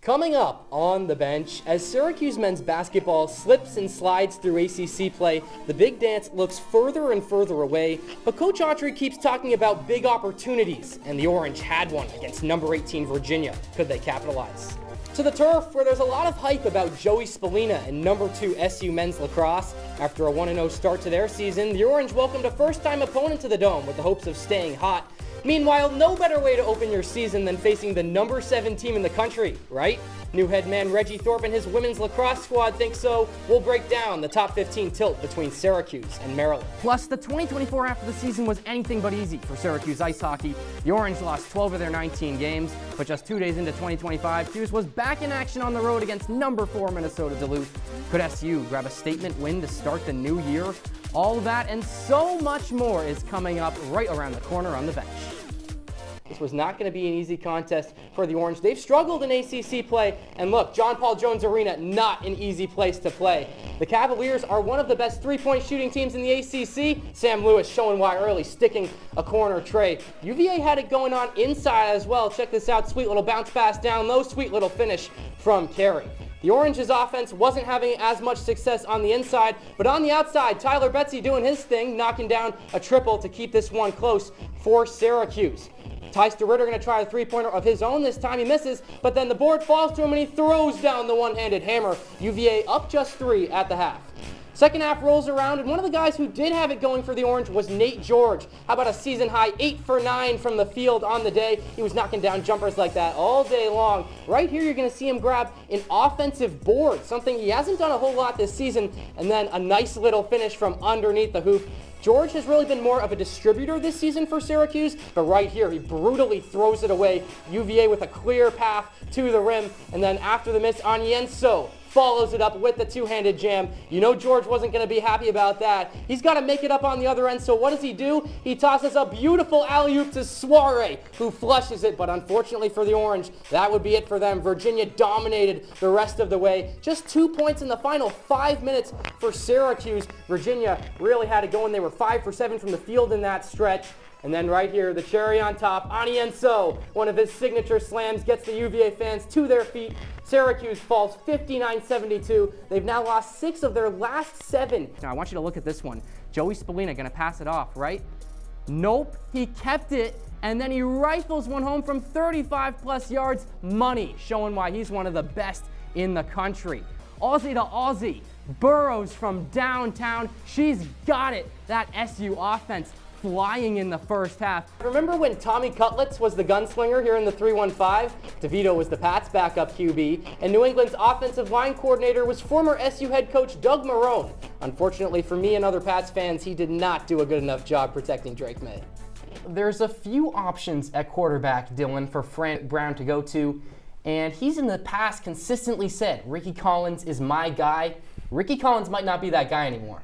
Coming up on the bench, as Syracuse men's basketball slips and slides through ACC play, the big dance looks further and further away, but Coach Autry keeps talking about big opportunities, and the Orange had one against number 18 Virginia. Could they capitalize? To the turf, where there's a lot of hype about Joey Spallina and number 2 SU men's lacrosse. After a 1-0 start to their season, the Orange welcomed a first-time opponent to the Dome with the hopes of staying hot. Meanwhile, no better way to open your season than facing the number 7 team in the country, right? New head man Reggie Thorpe and his women's lacrosse squad think so. We'll break down the top 15 tilt between Syracuse and Maryland. Plus, the 2024 half of the season was anything but easy for Syracuse ice hockey. The Orange lost 12 of their 19 games, but just 2 days into 2025, Hughes was back in action on the road against number 4 Minnesota Duluth. Could SU grab a statement win to start the new year? All that and so much more is coming up right around the corner on the bench. This was not going to be an easy contest for the Orange. They've struggled in ACC play, and look, John Paul Jones Arena, not an easy place to play. The Cavaliers are one of the best three-point shooting teams in the ACC. Sam Lewis showing why early, sticking a corner tray. UVA had it going on inside as well. Check this out, sweet little bounce pass down low, sweet little finish from Carey. The Orange's offense wasn't having as much success on the inside, but on the outside, Tyler Betsy doing his thing, knocking down a triple to keep this one close for Syracuse. Tyster Ritter going to try a three-pointer of his own. This time he misses, but then the board falls to him and he throws down the one-handed hammer. UVA up just 3 at the half. Second half rolls around, and one of the guys who did have it going for the Orange was Nate George. How about a season-high 8 for 9 from the field on the day? He was knocking down jumpers like that all day long. Right here, you're going to see him grab an offensive board, something he hasn't done a whole lot this season, and then a nice little finish from underneath the hoop. George has really been more of a distributor this season for Syracuse, but right here he brutally throws it away. UVA with a clear path to the rim, and then after the miss, Anienso follows it up with the two-handed jam. You know George wasn't going to be happy about that. He's got to make it up on the other end, so what does he do? He tosses a beautiful alley-oop to Soare, who flushes it, but unfortunately for the Orange, that would be it for them. Virginia dominated the rest of the way. Just 2 points in the final 5 minutes for Syracuse. Virginia really had it going. They were 5 for 7 from the field in that stretch. And then right here, the cherry on top, Anienso, one of his signature slams, gets the UVA fans to their feet. Syracuse falls 59-72. They've now lost 6 of their last 7. Now I want you to look at this one. Joey Spallina going to pass it off, right? Nope, he kept it, and then he rifles one home from 35-plus yards. Money, showing why he's one of the best in the country. Aussie to Aussie, Burrows from downtown. She's got it, that SU offense. Flying in the first half. Remember when Tommy Cutlets was the gunslinger here in the 3-1-5? DeVito was the Pats' backup QB, and New England's offensive line coordinator was former SU head coach Doug Marrone. Unfortunately for me and other Pats fans, he did not do a good enough job protecting Drake May. There's a few options at quarterback, Dylan, for Frank Brown to go to, and he's in the past consistently said, Ricky Collins is my guy. Ricky Collins might not be that guy anymore.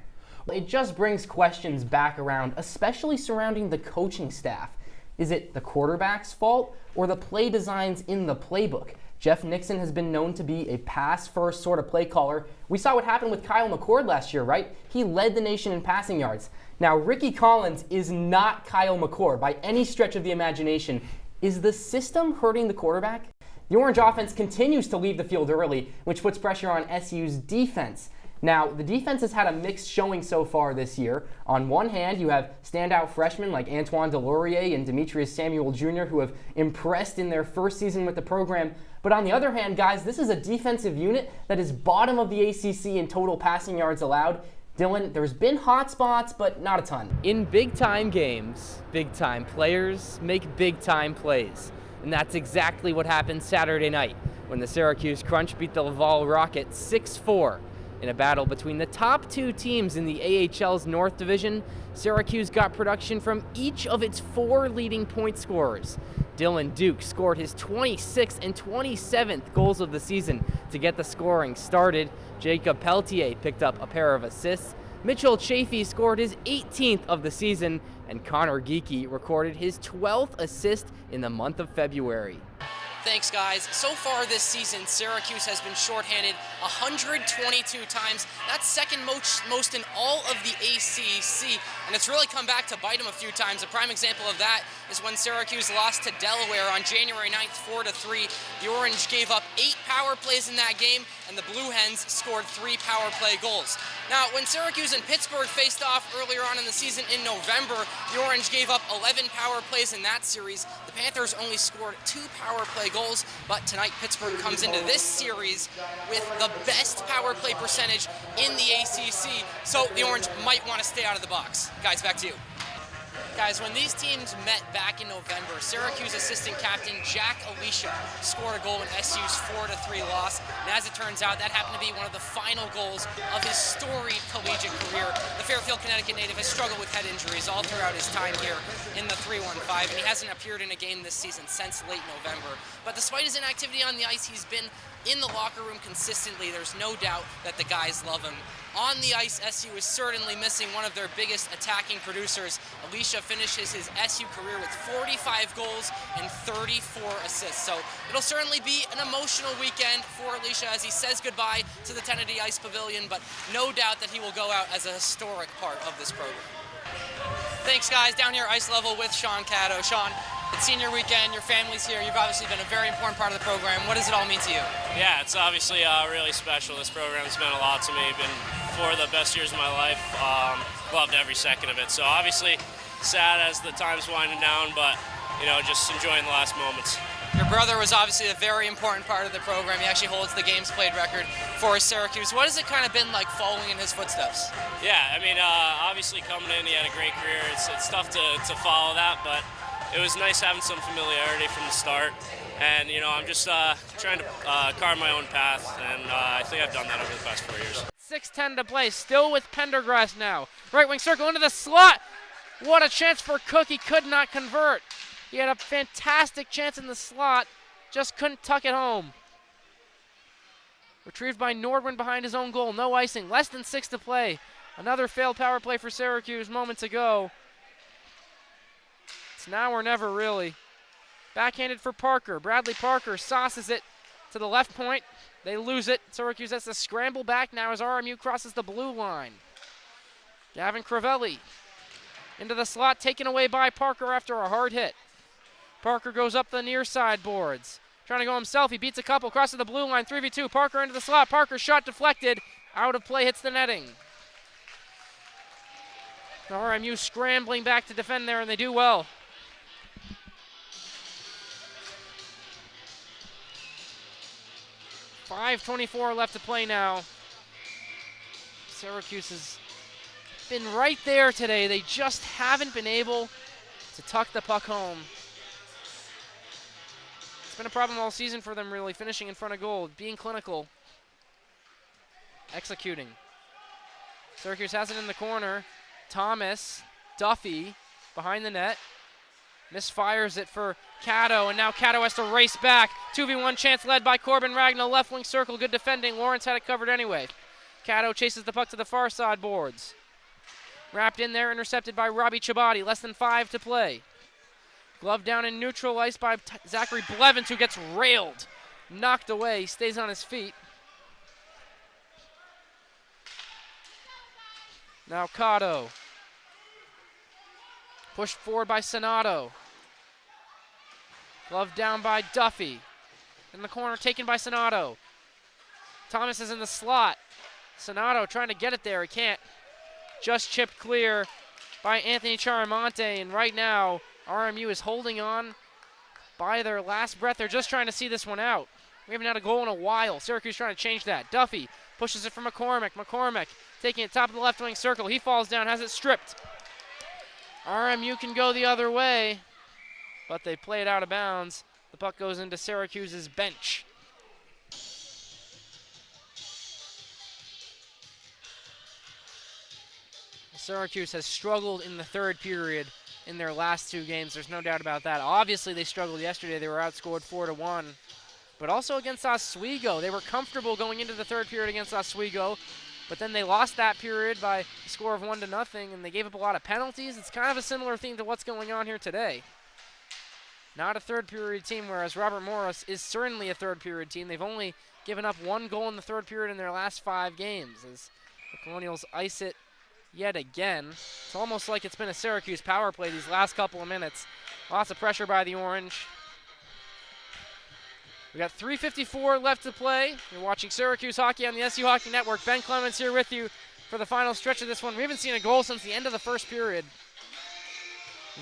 It just brings questions back around, especially surrounding the coaching staff. Is it the quarterback's fault or the play designs in the playbook? Jeff Nixon has been known to be a pass-first sort of play caller. We saw what happened with Kyle McCord last year, right? He led the nation in passing yards. Now, Ricky Collins is not Kyle McCord by any stretch of the imagination. Is the system hurting the quarterback? The Orange offense continues to leave the field early, which puts pressure on SU's defense. Now, the defense has had a mixed showing so far this year. On one hand, you have standout freshmen like Antoine Delorier and Demetrius Samuel Jr. who have impressed in their first season with the program. But on the other hand, guys, this is a defensive unit that is bottom of the ACC in total passing yards allowed. Dylan, there's been hot spots, but not a ton. In big-time games, big-time players make big-time plays. And that's exactly what happened Saturday night when the Syracuse Crunch beat the Laval Rockets 6-4. In a battle between the top 2 teams in the AHL's North Division, Syracuse got production from each of its 4 leading point scorers. Dylan Duke scored his 26th and 27th goals of the season to get the scoring started. Jacob Pelletier picked up a pair of assists. Mitchell Chafee scored his 18th of the season, and Connor Geeky recorded his 12th assist in the month of February. Thanks, guys. So far this season, Syracuse has been shorthanded 122 times. That's second most in all of the ACC, and it's really come back to bite them a few times. A prime example of that is when Syracuse lost to Delaware on January 9th, 4-3. The Orange gave up 8 power plays in that game, and the Blue Hens scored 3 power play goals. Now, when Syracuse and Pittsburgh faced off earlier on in the season in November, the Orange gave up 11 power plays in that series. The Panthers only scored 2 power play goals, but tonight Pittsburgh comes into this series with the best power play percentage in the ACC, so the Orange might want to stay out of the box. Guys, back to you. Guys, when these teams met back in November, Syracuse assistant captain Jack Alicia scored a goal in SU's 4-3 loss, and as it turns out, that happened to be one of the final goals of his storied collegiate career. The Fairfield, Connecticut native has struggled with head injuries all throughout his time here in the 3-1-5, and he hasn't appeared in a game this season since late November. But despite his inactivity on the ice, he's been in the locker room consistently. There's no doubt that the guys love him. On the ice, SU is certainly missing one of their biggest attacking producers. Alicia finishes his SU career with 45 goals and 34 assists. So it'll certainly be an emotional weekend for Alicia as he says goodbye to the Tennessee Ice Pavilion, but no doubt that he will go out as a historic part of this program. Thanks, guys. Down here, ice level with Sean Caddo. Sean, it's senior weekend, your family's here, you've obviously been a very important part of the program. What does it all mean to you? Yeah, it's obviously really special. This program's meant a lot to me. Been 4 of the best years of my life. Loved every second of it. So obviously sad as the time's winding down, but you know, just enjoying the last moments. Your brother was obviously a very important part of the program. He actually holds the games played record for Syracuse. What has it kind of been like following in his footsteps? Yeah, I mean, obviously coming in, he had a great career. It's tough to follow that, but it was nice having some familiarity from the start. And, you know, I'm just trying to carve my own path, and I think I've done that over the past 4 years. 6:10 to play, still with Pendergrass now. Right wing circle into the slot. What a chance for Cook, he could not convert. He had a fantastic chance in the slot, just couldn't tuck it home. Retrieved by Nordwin behind his own goal, no icing, less than 6 to play. Another failed power play for Syracuse moments ago. It's now or never, really. Backhanded for Parker. Bradley Parker sauces it to the left point. They lose it. Syracuse has to scramble back now as RMU crosses the blue line. Gavin Crivelli into the slot, taken away by Parker after a hard hit. Parker goes up the near side boards. Trying to go himself. He beats a couple, crosses the blue line, 3v2. Parker into the slot. Parker's shot deflected. Out of play, hits the netting. RMU scrambling back to defend there, and they do well. .5:24 left to play now. Syracuse has been right there today. They just haven't been able to tuck the puck home. It's been a problem all season for them, really, finishing in front of goal, being clinical, executing. Syracuse has it in the corner. Thomas, Duffy, behind the net. Misfires it for Caddo, and now Caddo has to race back. 2v1 chance led by Corbin Ragnow, left wing circle, good defending. Lawrence had it covered anyway. Caddo chases the puck to the far side boards. Wrapped in there, intercepted by Robbie Chabadi, less than 5 to play. Glove down in neutral ice by Zachary Blevins, who gets railed. Knocked away, he stays on his feet. Now Caddo. Pushed forward by Sonato. Glove down by Duffy. In the corner, taken by Sonato. Thomas is in the slot. Sonato trying to get it there, he can't. Just chipped clear by Anthony Charamonte, and right now, RMU is holding on by their last breath. They're just trying to see this one out. We haven't had a goal in a while. Syracuse trying to change that. Duffy pushes it for McCormick. McCormick taking it top of the left wing circle. He falls down, has it stripped. RMU can go the other way, but they play it out of bounds. The puck goes into Syracuse's bench. Syracuse has struggled in the third period in their last 2 games. There's no doubt about that. Obviously, they struggled yesterday. They were outscored 4-1. But also against Oswego. They were comfortable going into the third period against Oswego, but then they lost that period by a score of 1-0, and they gave up a lot of penalties. It's kind of a similar theme to what's going on here today. not a third period team, whereas Robert Morris is certainly a third period team. They've only given up 1 goal in the third period in their last 5 games as the Colonials ice it yet again. It's almost like it's been a Syracuse power play these last couple of minutes. Lots of pressure by the Orange. We got 3:54 left to play. You're watching Syracuse hockey on the SU Hockey Network. Ben Clements here with you for the final stretch of this one. We haven't seen a goal since the end of the first period.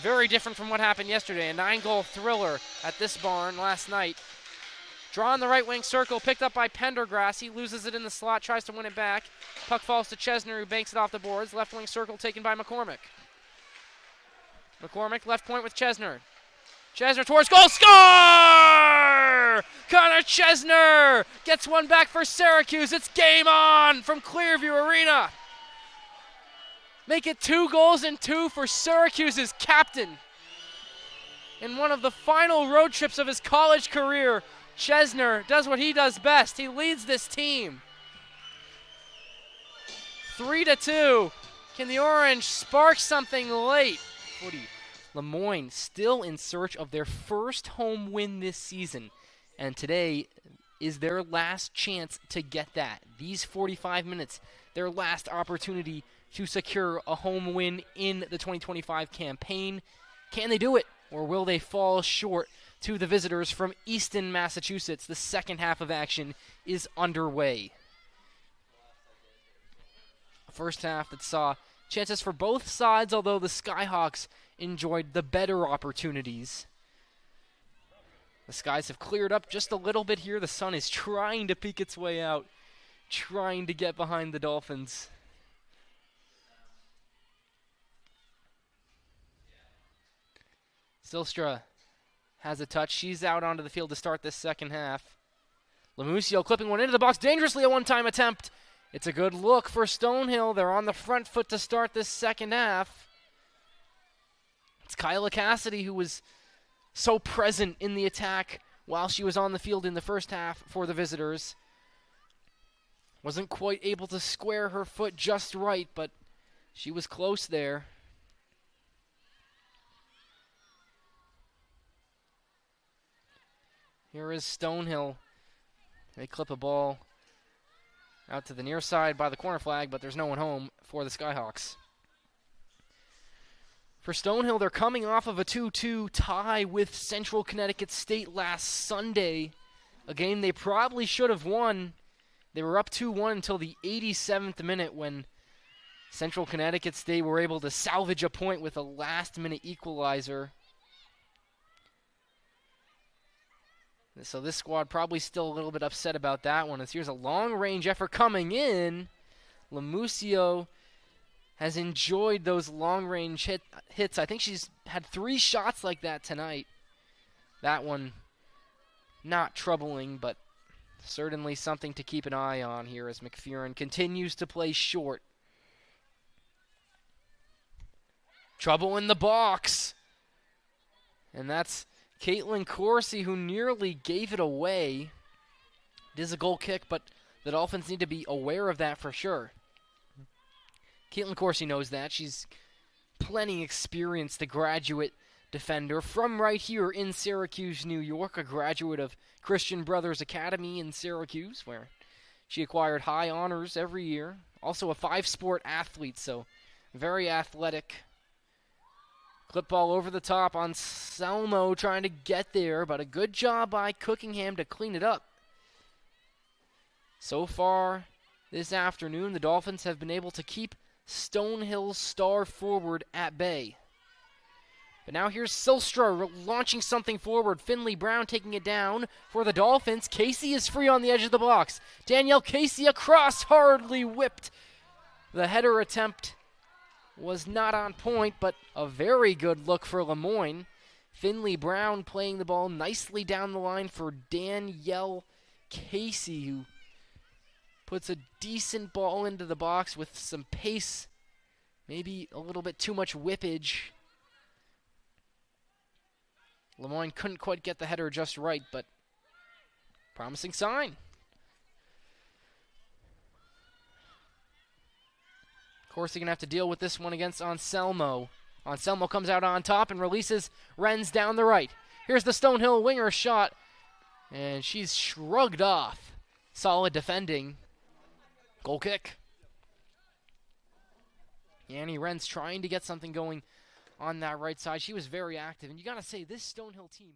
Very different from what happened yesterday. A 9-goal thriller at this barn last night. Draw in the right wing circle, picked up by Pendergrass. He loses it in the slot, tries to win it back. Puck falls to Chesner, who banks it off the boards. Left wing circle taken by McCormick. McCormick, left point with Chesner. Chesner towards goal, score! Connor Chesner gets one back for Syracuse. It's game on from Clearview Arena. Make it 2 goals and 2 for Syracuse's captain. In one of the final road trips of his college career, Chesner does what he does best. He leads this team. 3-2. Can the Orange spark something late? Lemoyne still in search of their first home win this season. And today is their last chance to get that. These 45 minutes, their last opportunity to secure a home win in the 2025 campaign. Can they do it, or will they fall short to the visitors from Easton, Massachusetts? The second half of action is underway. First half that saw chances for both sides, although the Skyhawks enjoyed the better opportunities. The skies have cleared up just a little bit here. The sun is trying to peek its way out, trying to get behind the Dolphins. Silstra has a touch. She's out onto the field to start this second half. Lamusio clipping one into the box dangerously, a one-time attempt. It's a good look for Stonehill. They're on the front foot to start this second half. It's Kyla Cassidy who was so present in the attack while she was on the field in the first half for the visitors. Wasn't quite able to square her foot just right, but she was close there. Here is Stonehill. They clip a ball out to the near side by the corner flag, but there's no one home for the Skyhawks. For Stonehill, they're coming off of a 2-2 tie with Central Connecticut State last Sunday, a game they probably should have won. They were up 2-1 until the 87th minute when Central Connecticut State were able to salvage a point with a last-minute equalizer. So this squad probably still a little bit upset about that one. As here's a long-range effort coming in. Lamusio has enjoyed those long-range hits. I think she's had 3 shots like that tonight. That one not troubling, but certainly something to keep an eye on here as McPherron continues to play short. Trouble in the box. And that's Caitlin Corsi, who nearly gave it away. It is a goal kick, but the Dolphins need to be aware of that for sure. Caitlin Corsi knows that. She's plenty experienced, the graduate defender from right here in Syracuse, New York, a graduate of Christian Brothers Academy in Syracuse, where she acquired high honors every year. Also a 5-sport athlete, so very athletic. Clip ball over the top on Selmo trying to get there, but a good job by Cookingham to clean it up. So far this afternoon, the Dolphins have been able to keep Stonehill's star forward at bay. But now here's Silstra launching something forward. Finley Brown taking it down for the Dolphins. Casey is free on the edge of the box. Danielle Casey across, hardly whipped. The header attempt was not on point, but a very good look for Lemoyne. Finley Brown playing the ball nicely down the line for Danielle Casey, who puts a decent ball into the box with some pace, maybe a little bit too much whippage. Lemoyne couldn't quite get the header just right, but promising sign. Of course, they're going to have to deal with this one against Anselmo. Anselmo comes out on top and releases Renz down the right. Here's the Stonehill winger shot, and she's shrugged off. Solid defending. Goal kick. Annie Rentz trying to get something going on that right side. She was very active, and you got to say, this Stonehill team